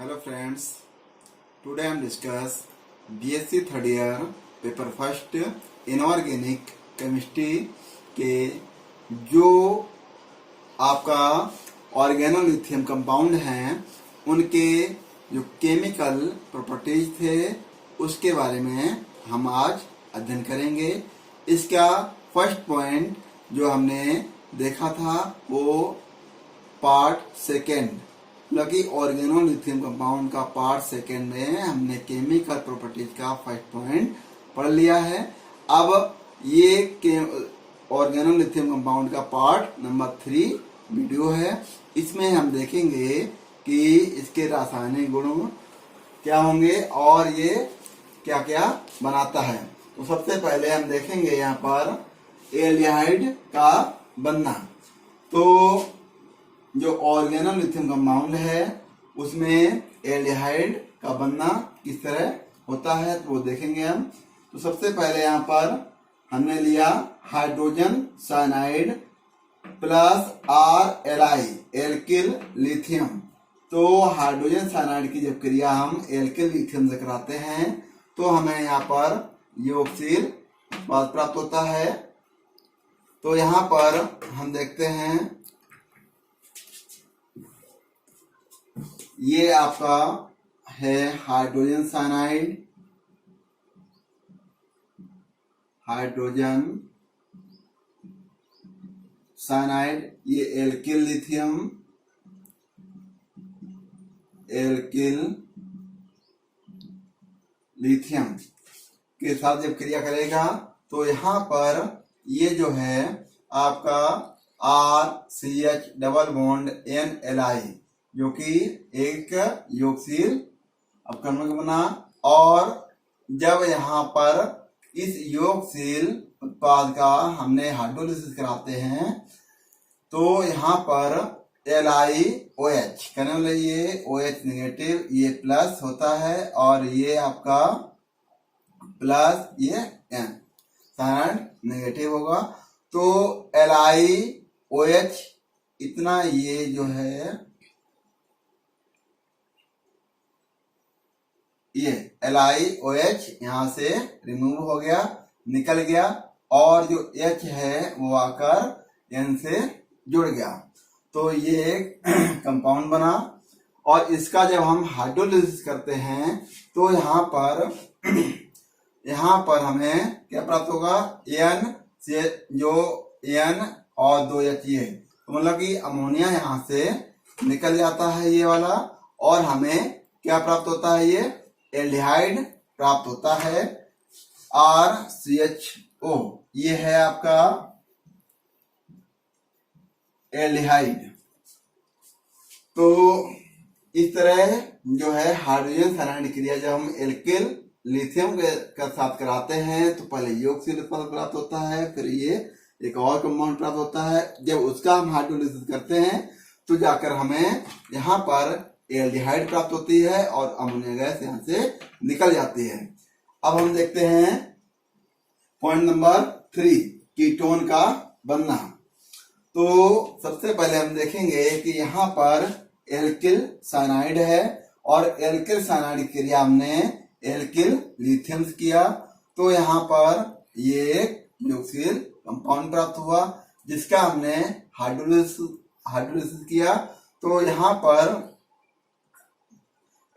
Hello friends, today I am discuss BSc third year paper first inorganic chemistry के जो आपका organolithium compound हैं उनके जो केमिकल प्रॉपर्टीज थे उसके बारे में हम आज अध्ययन करेंगे। इसका फर्स्ट पॉइंट जो हमने देखा था वो part second lucky organolithium compound का पार्ट सेकेंड में हमने केमिकल प्रॉपर्टीज का फर्स्ट पॉइंट पढ़ लिया है। अब ये ऑर्गेनोलिथियम कंपाउंड का पार्ट नंबर 3 वीडियो है। इसमें हम देखेंगे कि इसके रासायनिक गुण क्या होंगे और ये क्या क्या बनाता है। तो सबसे पहले हम देखेंगे यहाँ पर एल्डिहाइड का बनना। तो जो ऑर्गेनोलिथियम कंपाउंड है उसमें एल्डिहाइड का बनना किस तरह होता है तो वो देखेंगे हम। तो सबसे पहले यहाँ पर हमने लिया hydrogen cyanide plus RLi alkyl lithium. तो हाइड्रोजन साइनाइड की जब क्रिया हम एल्किल लिथियम से कराते हैं तो हमें यहाँ पर योगशील उत्पाद प्राप्त होता है। तो यहाँ पर हम देखते हैं ये आपका है हाइड्रोजन साइनाइड, ये एल्किल लिथियम, के साथ जब क्रिया करेगा तो यहाँ पर ये जो है आपका RCH डबल बॉन्ड NLi जो कि एक योगशील अपकर्मक बना। और जब यहाँ पर इस योगशील उत्पाद का हमने हाइड्रोलिसिस कराते हैं तो यहाँ पर LiOH कहने वाले ये OH नेगेटिव ये प्लस होता है और ये आपका प्लस ये N साइनाइड नेगेटिव होगा। तो LiOH इतना ये जो है ये LiOH यहाँ से रिमूव हो गया निकल गया और जो H है वो आकर N से जुड़ गया। तो ये एक कंपाउंड बना और इसका जब हम हाइड्रोलिसिस करते हैं तो यहाँ पर हमें क्या प्राप्त होगा N से जो N और 2H ये तो मतलब कि अमोनिया यहाँ से निकल जाता है ये वाला और हमें क्या प्राप्त होता है ये एल्डिहाइड प्राप्त होता है RCHO। ये है आपका एल्डिहाइड। तो इस तरह जो है हाइड्रोजन साइनाइड क्रिया जब हम एल्किल लिथियम के साथ कराते हैं तो पहले योगशील उत्पाद प्राप्त होता है, फिर ये एक और कंपाउंड प्राप्त होता है। जब उसका हम हाइड्रोलिसिस करते हैं तो जाकर हमें यहाँ पर एल्डिहाइड प्राप्त होती है और अमोनिया गैस यहाँ से निकल जाती है। अब हम देखते हैं पॉइंट नंबर 3 कीटोन का बनना। तो सबसे पहले हम देखेंगे कि यहाँ पर एल्किल साइनाइड है और एल्किल साइनाइड की क्रिया हमने एल्किल लिथियम से किया तो यहाँ पर ये योगशील कंपाउंड प्राप्त हुआ जिसका हमने हाइड्रोलिसिस किया। तो यहाँ पर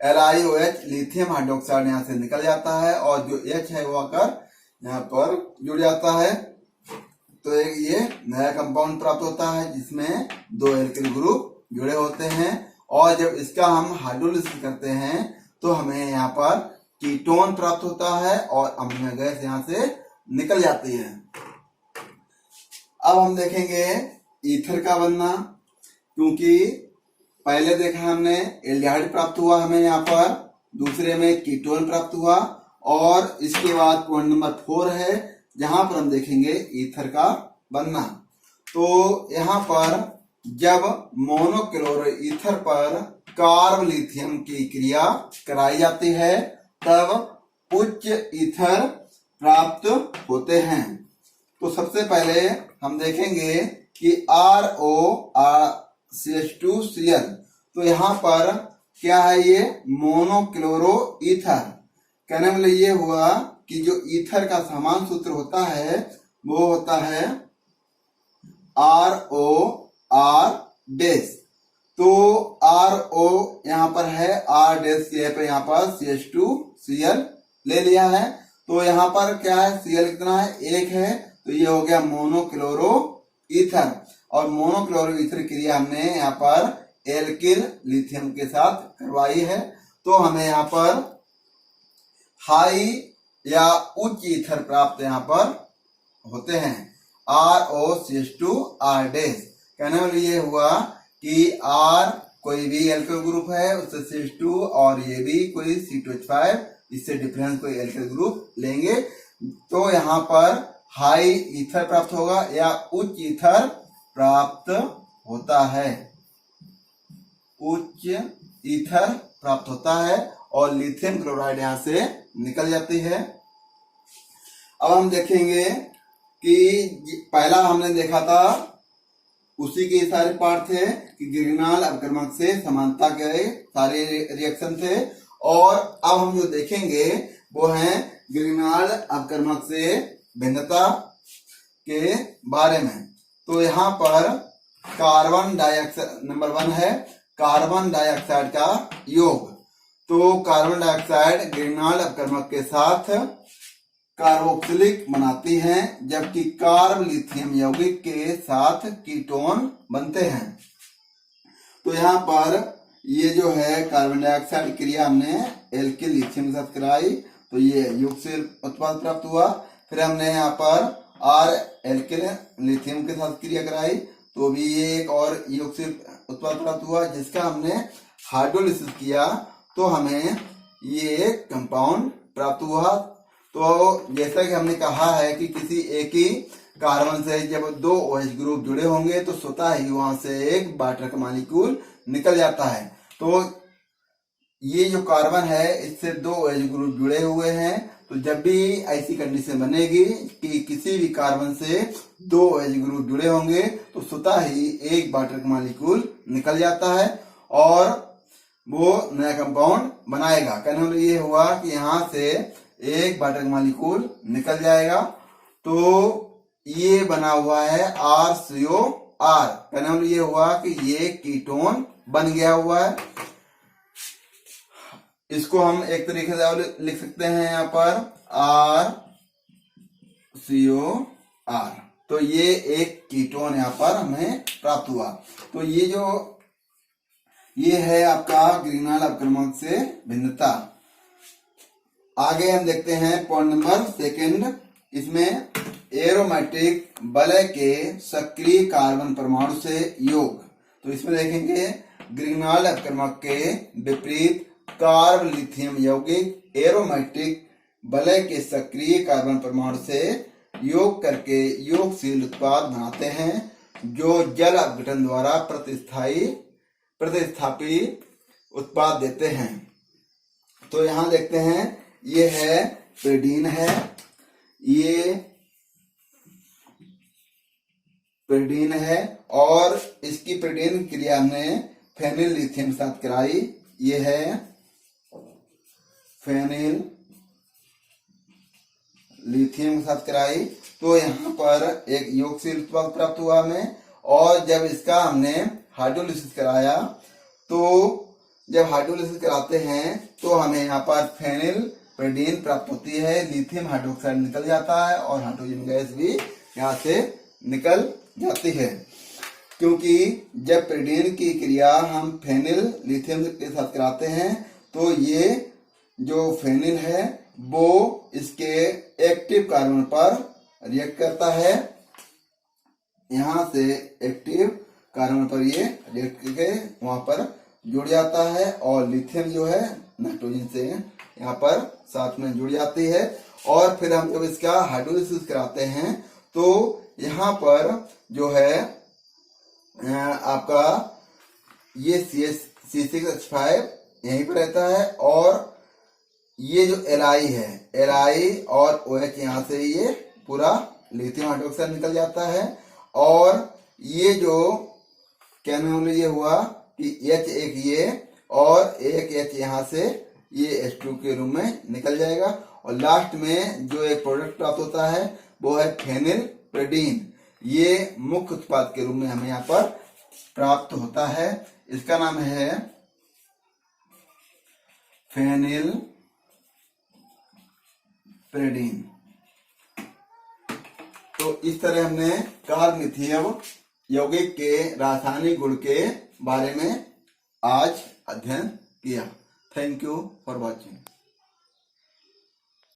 LiOH लिथियम हाइड्रोक्साइड यहाँ से निकल जाता है और जो H है वो आकर यहाँ पर जुड़ जाता है। तो एक ये नया कंपाउंड प्राप्त होता है जिसमें 2 एल्किल ग्रुप जुड़े होते हैं और जब इसका हम हाइड्रोलिसिस करते हैं तो हमें यहाँ पर कीटोन प्राप्त होता है और अमोनिया गैस यहाँ से निकल जाती है। अब हम देखेंगे ईथर का बनना। क्योंकि पहले देखा हमने एल्डिहाइड प्राप्त हुआ हमें यहाँ पर, दूसरे में कीटोन प्राप्त हुआ और इसके बाद पॉइंट नंबर 4 है जहां पर हम देखेंगे ईथर का बनना। तो यहाँ पर जब मोनोक्लोरो ईथर पर कार्ब लिथियम की क्रिया कराई जाती है तब उच्च ईथर प्राप्त होते हैं। तो सबसे पहले हम देखेंगे कि ROCH2Cl तो यहाँ पर क्या है ये, मोनोक्लोरो ईथर। कहने मतलब ये हुआ कि जो ईथर का समान सूत्र होता है वो होता है ROR डैश। तो RO यहाँ पर है, R डैश पे यहाँ पर CH2Cl ले लिया है। तो यहाँ पर क्या है, Cl कितना है, 1 है। तो ये हो गया मोनोक्लोरो ईथर। और मोनोक्लोरो ईथर क्रिया हमने यहाँ पर एल्किल लिथियम के साथ करवाई है। तो हमें यहाँ पर हाई या उच्च ईथर प्राप्त यहाँ पर होते हैं, ROCH2R डैश। कहने वाला ये हुआ कि R कोई भी एल्किल ग्रुप है उससे CH2 और ये भी कोई C2H5, इससे डिफरेंस कोई एल्किल ग्रुप लेंगे तो यहाँ पर हाई ईथर प्राप्त होगा या उच्च ईथर प्राप्त होता है, उच्च ईथर प्राप्त होता है और लिथियम क्लोराइड यहाँ से निकल जाती है। अब हम देखेंगे कि पहला हमने देखा था उसी के सारे पार्ट थे कि ग्रिग्नाल अपक्रमक से समानता के सारे रिएक्शन थे। और अब हम जो देखेंगे वो है ग्रिग्नाल अपक्रमक से भिन्नता के बारे में। तो यहाँ पर कार्बन डाइऑक्साइड नंबर 1 है, कार्बन डाइऑक्साइड का योग। तो कार्बन डाइऑक्साइड ग्रिग्नाल अपक्रमक के साथ कार्बोक्सिलिक बनाती हैं, जबकि कार्ब लिथियम यौगिक के साथ कीटोन बनते हैं। तो यहाँ पर ये जो है कार्बन डाइऑक्साइड क्रिया हमने एल्किल लिथियम के साथ कराई तो ये युगशील उत्पाद प्राप्त हुआ। फिर हमने यहाँ पर R एल्किल लिथियम के साथ क्रिया कराई तो भी ये एक और युगशील उत्पाद प्राप्त हुआ, जिसका हमने हाइड्रोलिसिस किया तो हमें ये कंपाउंड प्राप्त हुआ। तो जैसा कि हमने कहा है कि किसी एक ही कार्बन से जब 2 OH ग्रुप जुड़े होंगे तो स्वतः ही वहां से एक वाटर का मॉलिक्यूल निकल जाता है। तो ये जो कार्बन है इससे 2 OH ग्रुप जुड़े हुए हैं, तो जब भी ऐसी कंडीशन बनेगी कि किसी भी कार्बन से 2 OH ग्रुप जुड़े होंगे तो स्वतः ही एक वाटर का मॉलिक्यूल निकल जाता है और वो नया कंपाउंड बनाएगा। कहने वाला ये हुआ कि यहाँ से एक वाटर का मॉलिक्यूल निकल जाएगा तो ये बना हुआ है RCOR। कहने वाला ये हुआ कि ये कीटोन बन गया हुआ है। इसको हम एक तरीके से लिख सकते हैं यहाँ पर RCOR। तो ये एक कीटोन यहाँ पर हमें प्राप्त हुआ। तो ये है आपका ग्रिग्नाल अपक्रमक से भिन्नता। आगे हम देखते हैं पॉइंट नंबर 2। इसमें एरोमेटिक वलय के सक्रिय कार्बन परमाणु से योग। तो इसमें देखेंगे ग्रिग्नाल अपक्रमक के विपरीत कार्ब लिथियम यौगिक एरोमेटिक वलय के सक्रिय कार्बन परमाणु से योग करके योगशील उत्पाद बनाते हैं जो जल अपघटन द्वारा प्रतिस्थापित उत्पाद देते हैं। तो यहाँ देखते हैं ये है पेडीन है, ये पेडीन है और इसकी पेडीन क्रिया हमने फेनिल लिथियम के साथ कराई। ये है फेनिल लिथियम के साथ कराई तो यहाँ पर एक योगशील उत्पाद प्राप्त हुआ हमें। और जब इसका हमने हाइड्रोलिसिस कराया तो जब हाइड्रोलिसिस कराते हैं तो हमें यहाँ पर फेनिल पेडीन प्राप्त होती है, लिथियम हाइड्रोक्साइड निकल जाता है और हाइड्रोजन गैस भी यहाँ से निकल जाती है। क्योंकि जब पेडीन की क्रिया हम फेनिल लिथियम के साथ कराते हैं तो ये जो फेनिल है वो इसके एक्टिव कार्बन पर रिएक्ट करता है, यहाँ से एक्टिव कार्बन पर ये रिएक्ट करके वहां पर जुड़ जाता है और लिथियम जो है नाइट्रोजन से यहाँ पर साथ में जुड़ जाती है। और फिर हम जब इसका हाइड्रोलिसिस कराते हैं तो यहाँ पर जो है आपका ये C6H5 यहीं पर रहता है और ये जो Li है, Li और OH यहाँ से ये पूरा लिथियम हाइड्रोक्साइड निकल जाता है। और ये जो कहने वाले ये हुआ कि H एक ये और एक H यहाँ से ये H2 के रूप में निकल जाएगा। और लास्ट में जो एक प्रोडक्ट प्राप्त होता है वो है फेनिलप्रेडीन। ये मुख्य उत्पाद के रूप में हमें यहाँ पर प्राप्त होता है। इसका नाम है फेनिलप्रेडीन। तो इस तरह हमने कार्बमिथाइल यौगिक के रासायनिक गुण के बारे में आज अध्ययन किया। Thank you for watching.